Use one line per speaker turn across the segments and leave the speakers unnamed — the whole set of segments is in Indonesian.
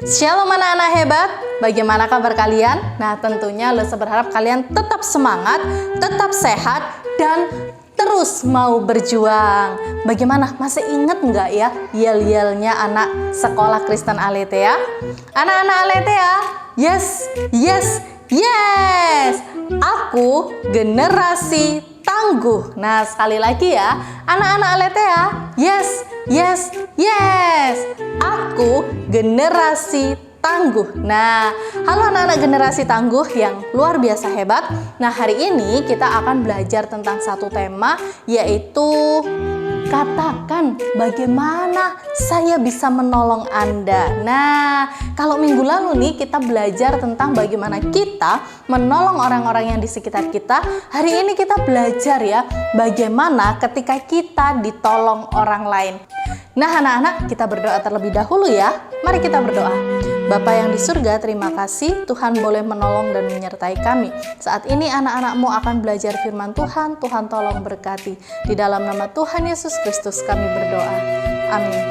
Shalom anak-anak hebat, bagaimana kabar kalian? Nah tentunya Lesa berharap kalian tetap semangat, tetap sehat, dan terus mau berjuang. Bagaimana? Masih ingat nggak ya yel-yelnya anak sekolah Kristen Aletheia? Anak-anak Aletheia, yes, yes, yes. Aku generasi tangguh. Nah sekali lagi ya, anak-anak Aletheia, yes, yes, yes. Aku generasi tangguh. Nah, halo anak-anak generasi tangguh yang luar biasa hebat. Nah, hari ini kita akan belajar tentang satu tema, yaitu katakan bagaimana saya bisa menolong Anda. Nah, kalau minggu lalu nih kita belajar tentang bagaimana kita menolong orang-orang yang di sekitar kita. Hari ini kita belajar ya, bagaimana ketika kita ditolong orang lain. Nah anak-anak, kita berdoa terlebih dahulu ya. Mari kita berdoa. Bapa yang di surga, terima kasih Tuhan boleh menolong dan menyertai kami. Saat ini anak-anakmu akan belajar firman Tuhan. Tuhan tolong berkati. Di dalam nama Tuhan Yesus Kristus kami berdoa. Amin.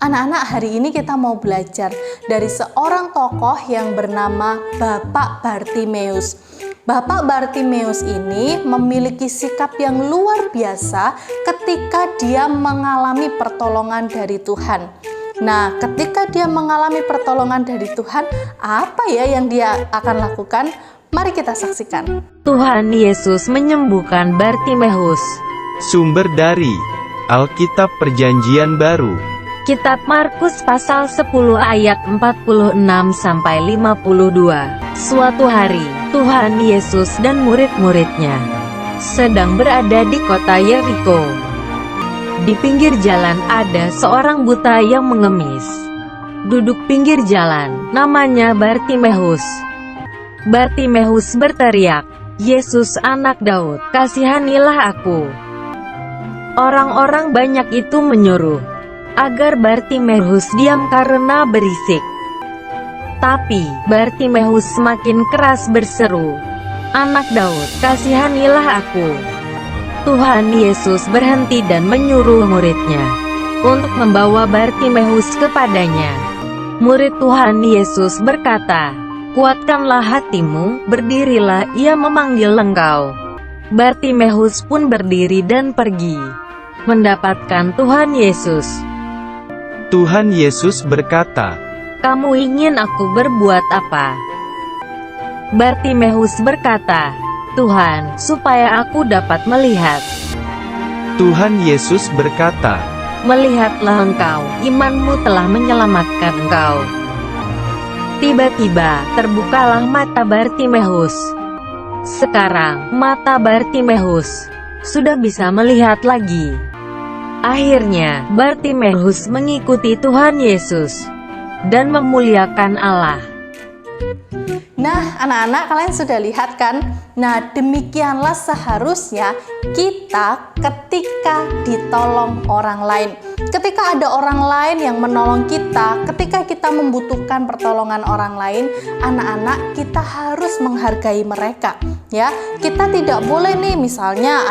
Anak-anak, hari ini kita mau belajar dari seorang tokoh yang bernama Bapak Bartimeus. Bapak Bartimeus ini memiliki sikap yang luar biasa ketika dia mengalami pertolongan dari Tuhan. Nah, ketika dia mengalami pertolongan dari Tuhan, apa ya yang dia akan lakukan? Mari kita saksikan.
Tuhan Yesus menyembuhkan Bartimeus.
Sumber dari Alkitab Perjanjian Baru.
Kitab Markus pasal 10 ayat 46 sampai 52. Suatu hari, Tuhan Yesus dan murid-muridnya sedang berada di kota Yeriko. Di pinggir jalan ada seorang buta yang mengemis. Duduk pinggir jalan, namanya Bartimeus. Bartimeus berteriak, "Yesus anak Daud, kasihanilah aku." Orang-orang banyak itu menyuruh agar Bartimeus diam karena berisik. Tapi Bartimeus semakin keras berseru, "Anak Daud, kasihanilah aku." Tuhan Yesus berhenti dan menyuruh muridnya untuk membawa Bartimeus kepadanya. Murid Tuhan Yesus berkata, "Kuatkanlah hatimu, berdirilah, ia memanggil engkau." Bartimeus pun berdiri dan pergi mendapatkan Tuhan Yesus.
Tuhan Yesus berkata,
"Kamu ingin aku berbuat apa?" Bartimeus berkata, "Tuhan, supaya aku dapat melihat."
Tuhan Yesus berkata,
"Melihatlah engkau, imanmu telah menyelamatkan engkau." Tiba-tiba, terbukalah mata Bartimeus. Sekarang, mata Bartimeus sudah bisa melihat lagi. Akhirnya, Bartimeus mengikuti Tuhan Yesus dan memuliakan Allah.
Nah anak-anak, kalian sudah lihat kan? Nah demikianlah seharusnya kita ketika ditolong orang lain. Ketika ada orang lain yang menolong kita, ketika kita membutuhkan pertolongan orang lain, anak-anak, kita harus menghargai mereka. Ya, kita tidak boleh nih, misalnya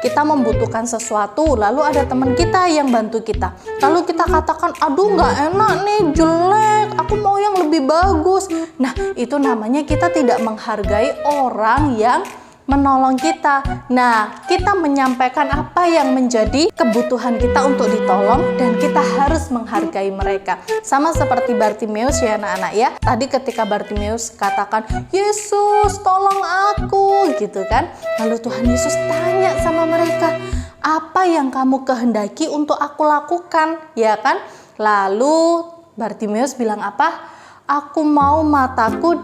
kita membutuhkan sesuatu, lalu ada teman kita yang bantu kita, lalu kita katakan, "Aduh nggak enak nih, jelek, aku mau yang lebih bagus." Nah itu namanya kita tidak menghargai orang yang menolong kita. Nah, kita menyampaikan apa yang menjadi kebutuhan kita untuk ditolong, dan kita harus menghargai mereka. Sama seperti Bartimeus ya anak-anak ya. Tadi ketika Bartimeus katakan, "Yesus tolong aku," gitu kan. Lalu Tuhan Yesus tanya sama mereka, "Apa yang kamu kehendaki untuk aku lakukan?" Ya kan? Lalu Bartimeus bilang apa? "Aku mau mataku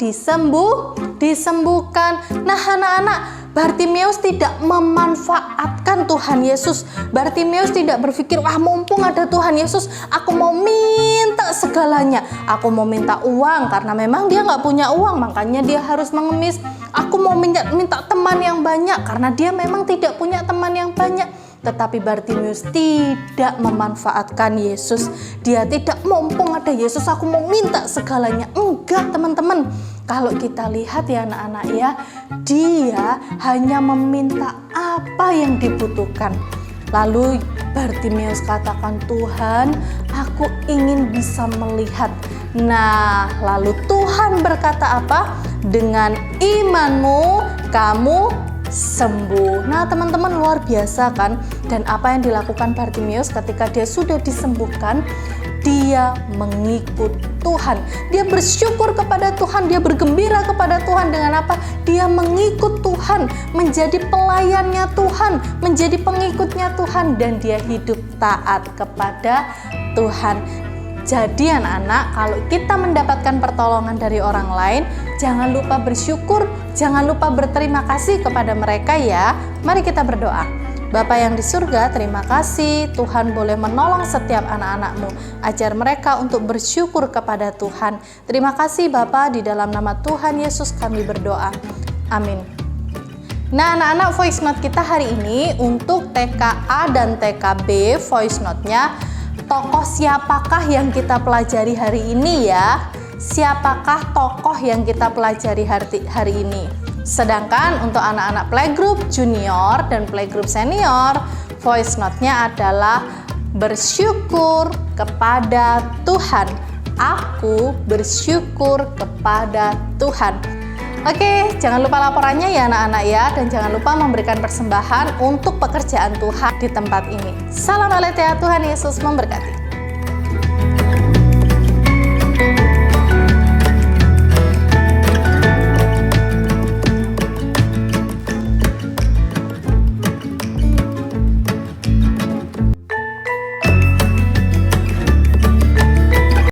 disembuhkan." Nah anak-anak, Bartimeus tidak memanfaatkan Tuhan Yesus. Bartimeus tidak berpikir, "Wah mumpung ada Tuhan Yesus, aku mau minta segalanya. Aku mau minta uang," karena memang dia nggak punya uang, makanya dia harus mengemis. "Aku mau minta teman yang banyak," karena dia memang tidak punya teman yang banyak. Tetapi Bartimeus tidak memanfaatkan Yesus. Dia tidak, mumpung ada Yesus aku mau minta segalanya. Enggak teman-teman. Kalau kita lihat ya anak-anak ya, dia hanya meminta apa yang dibutuhkan. Lalu Bartimeus katakan, "Tuhan, aku ingin bisa melihat." Nah, lalu Tuhan berkata apa? Dengan imanmu kamu sembuh. Nah, teman-teman, luar biasa kan? Dan apa yang dilakukan Bartimeus ketika dia sudah disembuhkan? Dia mengikut Tuhan. Dia bersyukur kepada Tuhan, dia bergembira kepada Tuhan dengan apa? Dia mengikut Tuhan, menjadi pelayannya Tuhan, menjadi pengikutnya Tuhan, dan dia hidup taat kepada Tuhan. Jadi anak-anak, kalau kita mendapatkan pertolongan dari orang lain, jangan lupa bersyukur, jangan lupa berterima kasih kepada mereka ya. Mari kita berdoa. Bapa yang di surga, terima kasih Tuhan boleh menolong setiap anak-anak-Mu. Ajar mereka untuk bersyukur kepada Tuhan. Terima kasih Bapa, di dalam nama Tuhan Yesus kami berdoa. Amin. Nah anak-anak, voice note kita hari ini untuk TKA dan TKB, voice note-nya tokoh siapakah yang kita pelajari hari ini ya? Siapakah tokoh yang kita pelajari hari ini? Sedangkan untuk anak-anak playgroup junior dan playgroup senior, voice note-nya adalah bersyukur kepada Tuhan. Aku bersyukur kepada Tuhan. Oke, jangan lupa laporannya ya anak-anak ya, dan jangan lupa memberikan persembahan untuk pekerjaan Tuhan di tempat ini. Salam Aletheia, Tuhan Yesus memberkati.